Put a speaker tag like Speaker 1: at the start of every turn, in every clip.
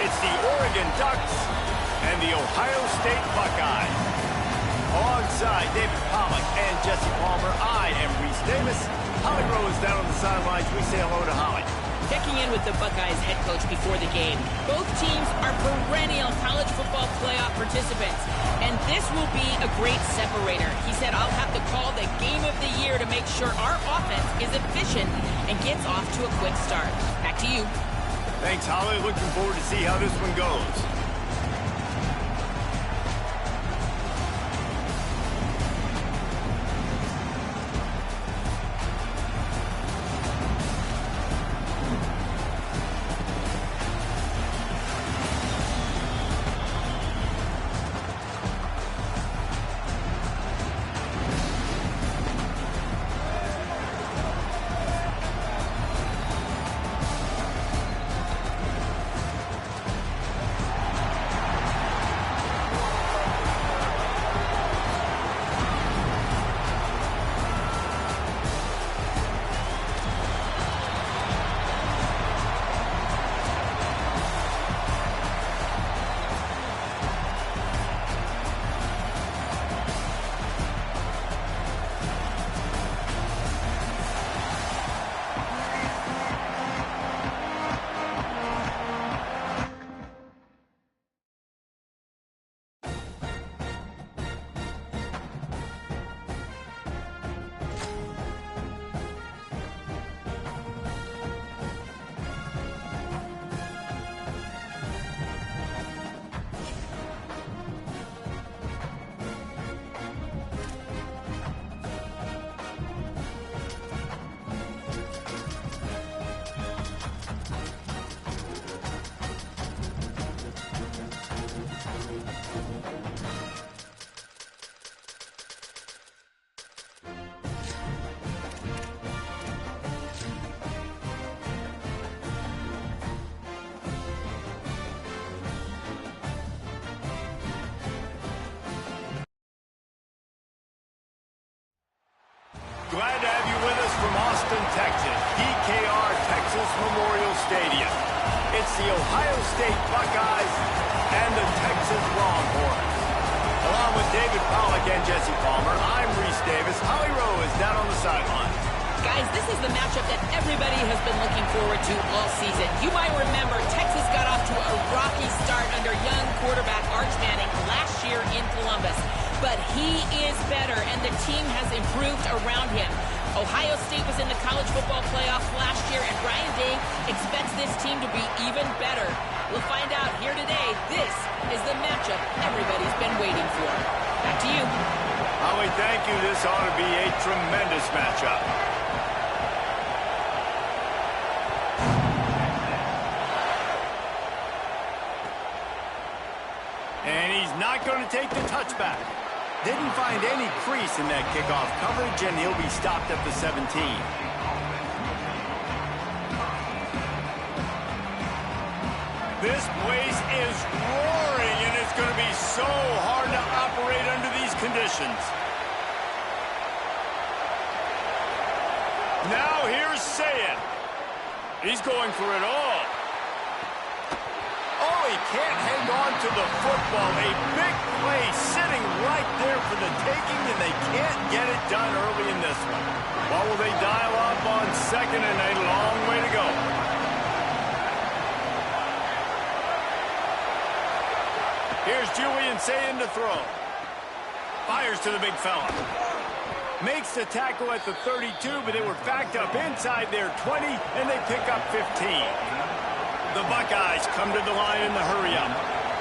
Speaker 1: It's the Oregon Ducks and the Ohio State Buckeyes. Alongside David Pollack and Jesse Palmer, I am Reese Davis. Holly Rowe is down on the sidelines. We say hello to Holly.
Speaker 2: Checking in with the Buckeyes head coach before the game. Both teams are perennial college football playoff participants, and this will be a great separator. He said, I'll have to call the game of the year to make sure our offense is efficient and gets off to a quick start. Back to you.
Speaker 1: Thanks, Holly. Looking forward to see how this one goes. Glad to have you with us from Austin, Texas, DKR Texas Memorial Stadium. It's the Ohio State Buckeyes and the Texas Longhorns. Along with David Pollack and Jesse Palmer, I'm Reese Davis. Holly Rowe is down on the sideline.
Speaker 2: Guys, this is the matchup that everybody has been looking forward to all season. You might remember Texas got off to a rocky start under young quarterback Arch Manning last year in Columbus. But he is better, and the team has improved around him. Ohio State was in the college football playoffs last year, and Ryan Day expects this team to be even better. We'll find out here today. This is the matchup everybody's been waiting for. Back to you.
Speaker 1: Holly, thank you. This ought to be a tremendous matchup. And he's not going to take the touchback. Didn't find any crease in that kickoff coverage, and he'll be stopped at the 17. This place is roaring, and it's going to be so hard to operate under these conditions. Now here's Sayin. He's going for it all. Oh, he can't hang on to the football. A big play sitting right there for the taking, and they can't get it done early in this one. What will they dial up on second, and a long way to go. Here's Julian Sayin to throw. Fires to the big fella. Makes the tackle at the 32, but they were backed up inside their 20, and they pick up 15. The Buckeyes come to the line in the hurry-up.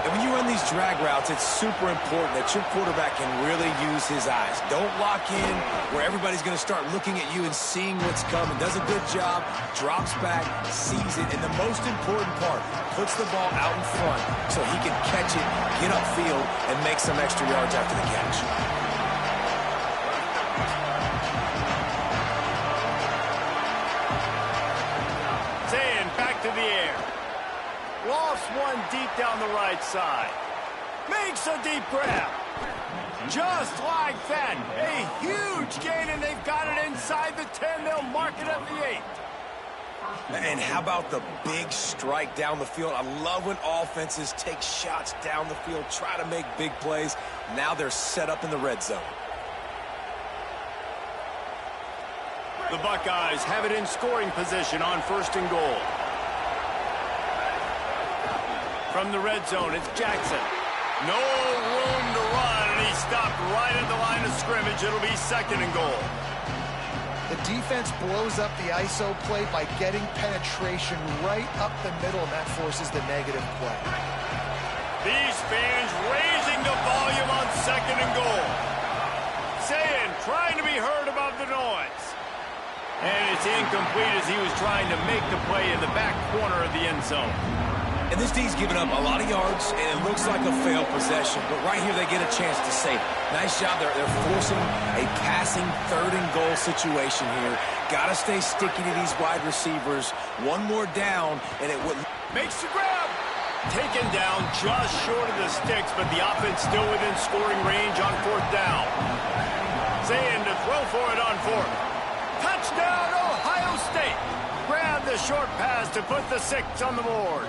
Speaker 3: And when you run these drag routes, it's super important that your quarterback can really use his eyes. Don't lock in where everybody's going to start looking at you and seeing what's coming. Does a good job, drops back, sees it, and the most important part, puts the ball out in front so he can catch it, get upfield, and make some extra yards after the catch.
Speaker 1: To the air. Lost one deep down the right side. Makes a deep grab. Just like that. A huge gain, and they've got it inside the 10. They'll mark it at the 8.
Speaker 3: And how about the big strike down the field? I love when offenses take shots down the field, try to make big plays. Now they're set up in the red zone.
Speaker 1: The Buckeyes have it in scoring position on 1st and goal. From the red zone, it's Jackson. No room to run, and he stopped right at the line of scrimmage. It'll be 2nd and goal.
Speaker 4: The defense blows up the ISO play by getting penetration right up the middle, and that forces the negative play.
Speaker 1: These fans raising the volume on 2nd and goal. Saying, trying to be heard above the noise. And it's incomplete as he was trying to make the play in the back corner of the end zone.
Speaker 3: And this D's giving up a lot of yards, and it looks like a failed possession. But right here, they get a chance to save it. Nice job. They're forcing a passing 3rd and goal situation here. Got to stay sticky to these wide receivers. One more down, and it would
Speaker 1: makes the grab. Taken down just short of the sticks, but the offense still within scoring range on 4th down. Saying to throw for it on 4th. Touchdown, Ohio State. Grab the short pass to put the 6 on the board.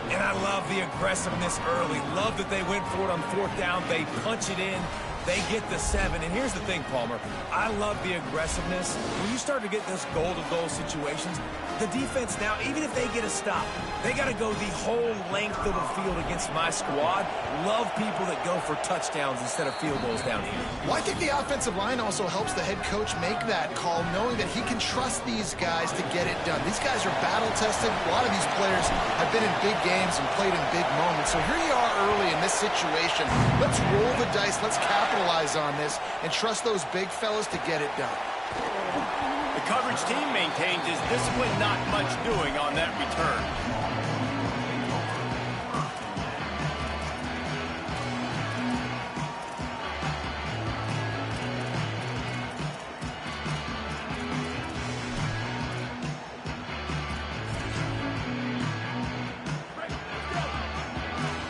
Speaker 3: And I love the aggressiveness early. Love that they went for it on 4th down. They punch it in. They get the 7. And here's the thing, Palmer. I love the aggressiveness. When you start to get those goal-to-goal situations, the defense now, even if they get a stop, they got to go the whole length of the field against my squad. Love people that go for touchdowns instead of field goals down here.
Speaker 4: Well, I think the offensive line also helps the head coach make that call, knowing that he can trust these guys to get it done. These guys are battle-tested. A lot of these players have been in big games and played in big moments. So here you are early in this situation. Let's roll the dice. Let's capitalize on this and trust those big fellas to get it done.
Speaker 1: The coverage team maintains his discipline, not much doing on that return.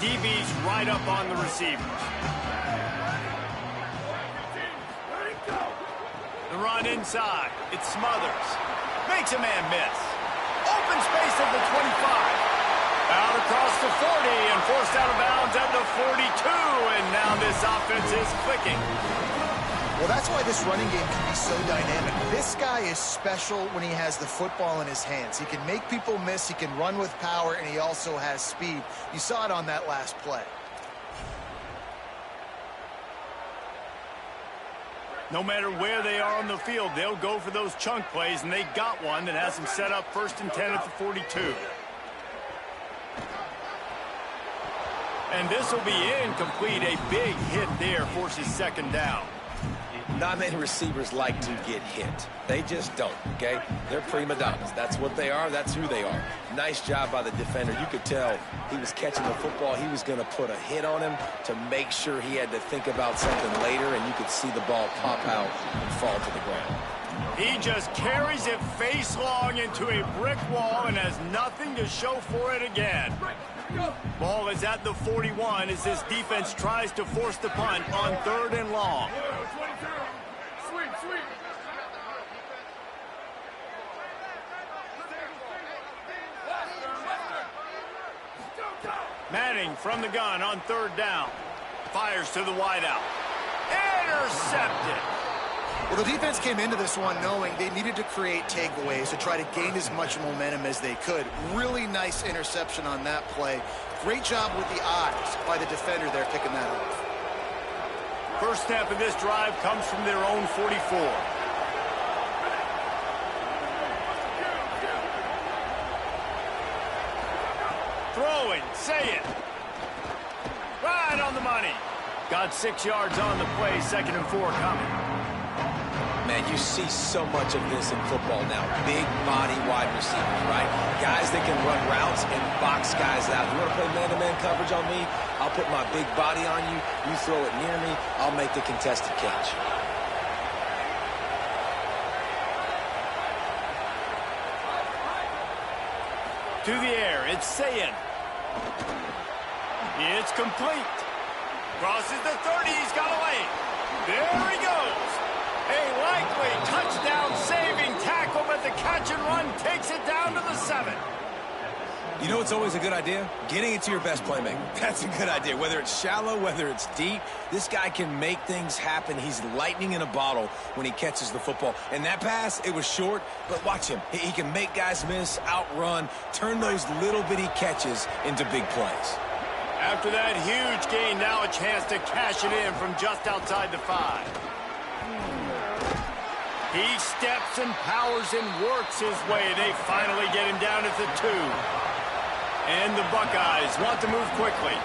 Speaker 1: DB's right up on the receivers. The run inside. It Smothers. Makes a man miss. Open space at the 25. Out across the 40 and forced out of bounds at the 42. And now this offense is clicking.
Speaker 4: Well, that's why this running game can be so dynamic. This guy is special when he has the football in his hands. He can make people miss, he can run with power, and he also has speed. You saw it on that last play.
Speaker 1: No matter where they are on the field, they'll go for those chunk plays, and they got one that has them set up 1st and 10 at the 42. And this will be incomplete. A big hit there forces 2nd down.
Speaker 3: Not many receivers like to get hit. They just don't, okay? They're prima donnas. That's what they are. That's who they are. Nice job by the defender. You could tell he was catching the football. He was going to put a hit on him to make sure he had to think about something later, and you could see the ball pop out and fall to the ground.
Speaker 1: He just carries it face long into a brick wall and has nothing to show for it again. Ball is at the 41 as this defense tries to force the punt on 3rd and long. Manning from the gun on 3rd down. Fires to the wideout. Intercepted.
Speaker 4: Well, the defense came into this one knowing they needed to create takeaways to try to gain as much momentum as they could. Really nice interception on that play. Great job with the eyes by the defender there picking that off.
Speaker 1: First snap of this drive comes from their own 44. Throwing, say it. Right on the money. Got 6 yards on the play, 2nd and 4 coming.
Speaker 3: Man, you see so much of this in football now. Big body wide receivers, right? Guys that can run routes and box guys out. You want to play man-to-man coverage on me? I'll put my big body on you. You throw it near me, I'll make the contested catch.
Speaker 1: To the air, it's Sayin. It's complete. Crosses the 30, he's got away. There he goes. A likely touchdown-saving tackle tackle, but the catch and run takes it down to the 7.
Speaker 3: You know what's always a good idea? Getting it to your best playmaker. That's a good idea. Whether it's shallow, whether it's deep, this guy can make things happen. He's lightning in a bottle when he catches the football. And that pass, it was short, but watch him. He can make guys miss, outrun, turn those little bitty catches into big plays.
Speaker 1: After that huge gain, now a chance to cash it in from just outside the 5. He steps and powers and works his way. They finally get him down at the 2. And the Buckeyes want to move quickly.